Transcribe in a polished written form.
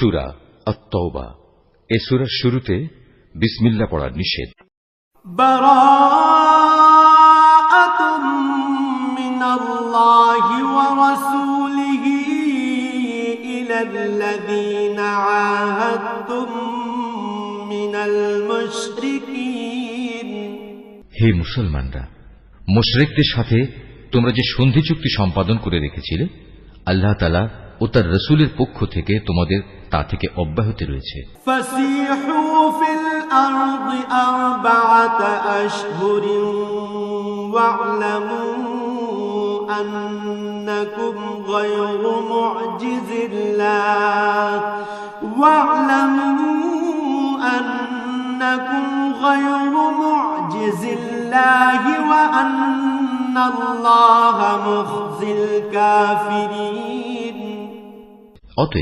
সূরা আত-তাওবা। এই সূরার শুরুতে বিসমিল্লাহ পড়া নিষেধ। বারাআতুম মিনাল্লাহি ওয়া রাসূলিহি ইলাল্লাযীনা আহাদতুম মিনাল মুশরিকিন। হে মুসলমানরা, মুশরিকদের সাথে তোমরা যে সন্ধি চুক্তি সম্পাদন করে রেখেছিলে, আল্লাহ তাআলা ও তার রাসূলের পক্ষ থেকে তোমাদের তা থেকে অব্যাহত রয়েছে। ফাসিহু ফিল আরদি আরবাআতা আশহুরিন ওয়া'লামু আন্নাকুম গায়রু মু'জিজিল্লাহ ওয়া আন্নাল্লাহা মুখজিল কাফিরিন। অতএব